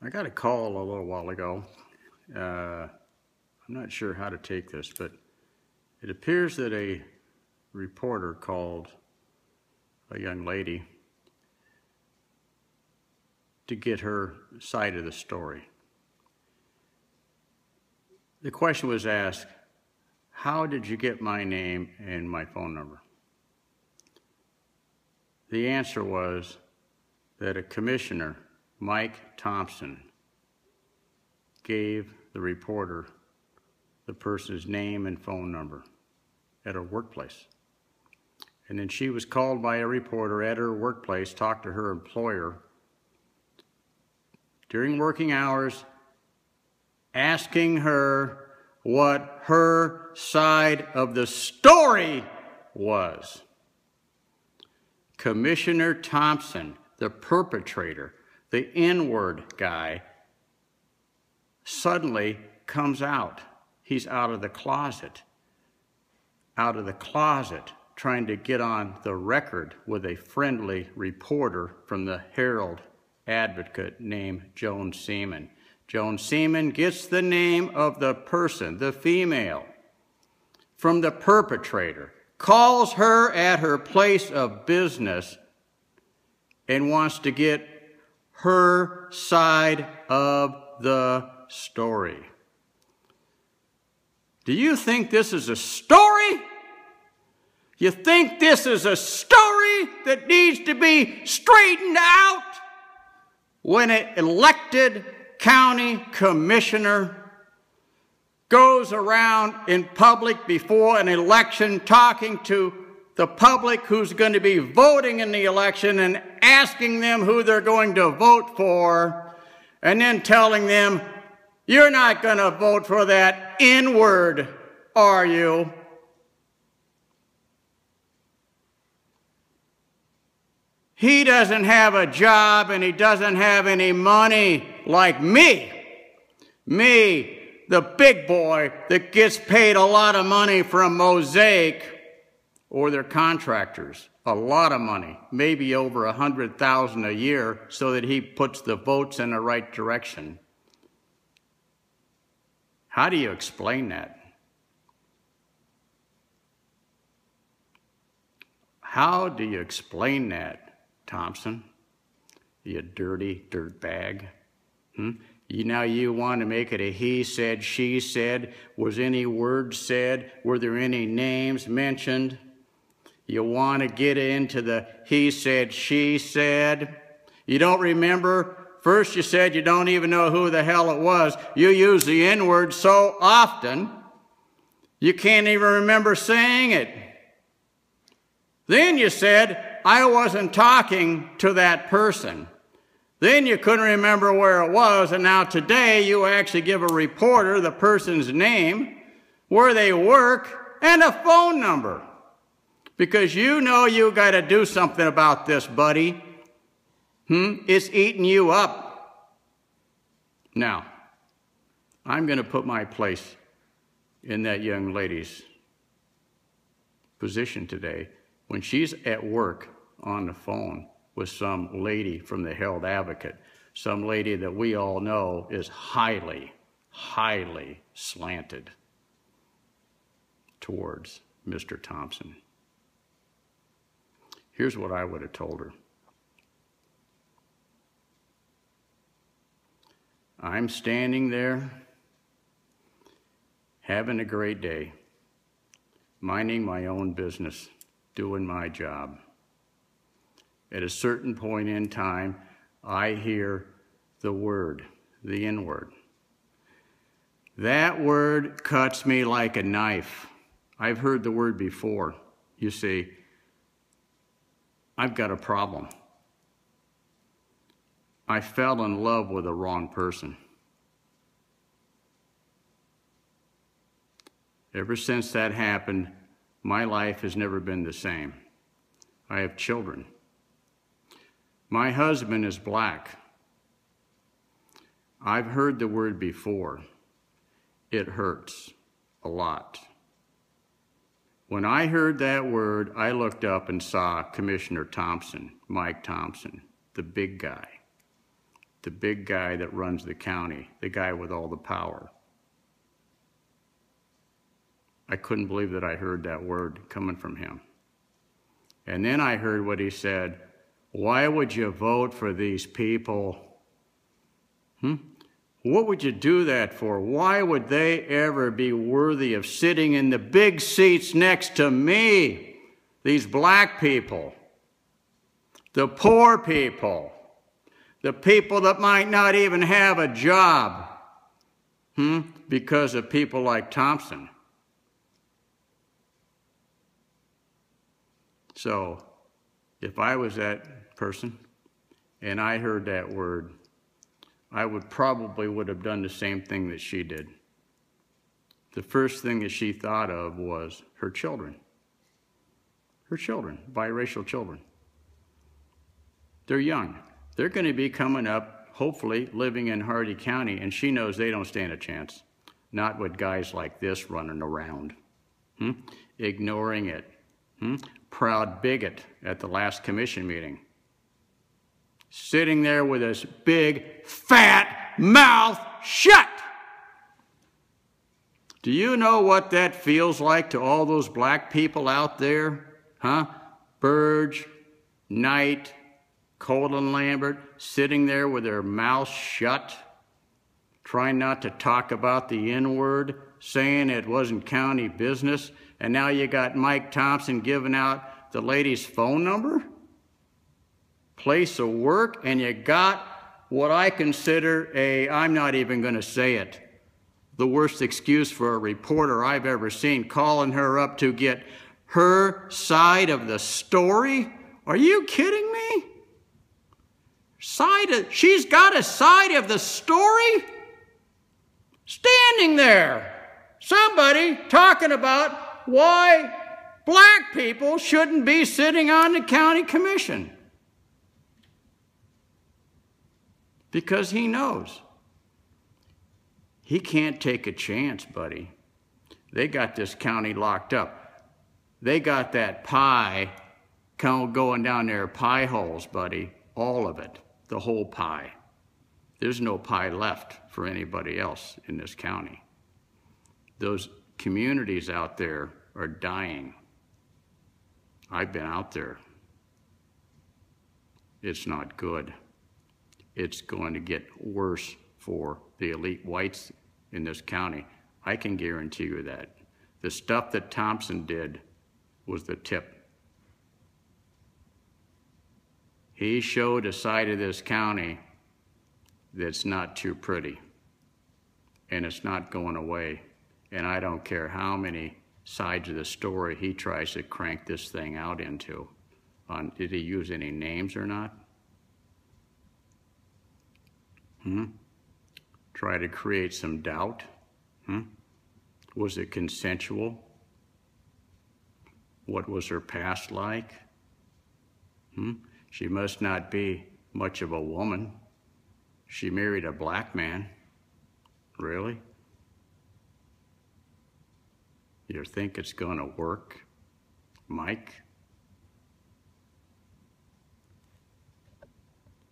I got a call a little while ago. I'm not sure how to take this, but it appears that a reporter called a young lady to get her side of the story. The question was asked, how did you get my name and my phone number? The answer was that a commissioner, Mike Thompson, gave the reporter the person's name and phone number at her workplace. And then she was called by a reporter at her workplace, talked to her employer during working hours, asking her what her side of the story was. Commissioner Thompson, the perpetrator, the N-word guy, suddenly comes out. He's out of the closet, trying to get on the record with a friendly reporter from the Herald Advocate named Joan Seaman. Joan Seaman gets the name of the person, the female, from the perpetrator, calls her at her place of business, and wants to get her side of the story. Do you think this is a story? You think this is a story that needs to be straightened out? When an elected county commissioner goes around in public before an election talking to the public who's going to be voting in the election and asking them who they're going to vote for, and then telling them, you're not going to vote for that N-word, are you? He doesn't have a job and he doesn't have any money like me. Me, the big boy that gets paid a lot of money from Mosaic or their contractors. A lot of money, maybe over $100,000 a year, so that he puts the votes in the right direction. How do you explain that? How do you explain that? Thompson, you dirty dirtbag. You want to make it a he said, she said. Was any word said? Were there any names mentioned? You want to get into the he said, she said. You don't remember? First you said you don't even know who the hell it was. You use the N-word so often, you can't even remember saying it. Then you said, I wasn't talking to that person. Then you couldn't remember where it was, and now today you actually give a reporter the person's name, where they work, and a phone number. Because you know you got to do something about this, buddy. It's eating you up. Now, I'm going to put my place in that young lady's position today. When she's at work on the phone with some lady from the Herald Advocate, some lady that we all know is highly, highly slanted towards Mr. Thompson. Here's what I would have told her. I'm standing there, having a great day, minding my own business, doing my job. At a certain point in time, I hear the word, the N-word. That word cuts me like a knife. I've heard the word before. You see, I've got a problem. I fell in love with the wrong person. Ever since that happened, my life has never been the same. I have children. My husband is black. I've heard the word before. It hurts a lot. When I heard that word, I looked up and saw Commissioner Thompson, Mike Thompson, the big guy. the big guy that runs the county, the guy with all the power. I couldn't believe that I heard that word coming from him. And then I heard what he said, why would you vote for these people? What would you do that for? Why would they ever be worthy of sitting in the big seats next to me? These black people, the poor people, the people that might not even have a job, because of people like Thompson. So, if I was that person and I heard that word, I probably would have done the same thing that she did. The first thing that she thought of was her children. Her children, biracial children. They're young. They're going to be coming up, hopefully living in Hardee County, and she knows they don't stand a chance. Not with guys like this running around, ignoring it. Proud bigot at the last commission meeting. Sitting there with his big, fat mouth shut. Do you know what that feels like to all those black people out there? Burge, Knight, Colin Lambert, sitting there with their mouths shut, trying not to talk about the N-word, saying it wasn't county business, and now you got Mike Thompson giving out the lady's phone number, place of work, and you got what I consider I'm not even going to say it, the worst excuse for a reporter I've ever seen, calling her up to get her side of the story? Are you kidding me? She's got a side of the story? Standing there. Somebody talking about why black people shouldn't be sitting on the county commission. Because he knows. He can't take a chance, buddy. They got this county locked up. They got that pie going down their pie holes, buddy. All of it. The whole pie. There's no pie left for anybody else in this county. Those communities out there are dying. I've been out there. It's not good. It's going to get worse for the elite whites in this county. I can guarantee you that. The stuff that Thompson did was the tip. He showed a side of this county that's not too pretty, and it's not going away. And I don't care how many sides of the story he tries to crank this thing out into. Did he use any names or not? Try to create some doubt? Was it consensual? What was her past like? She must not be much of a woman. She married a black man. Really? You think it's gonna work, Mike?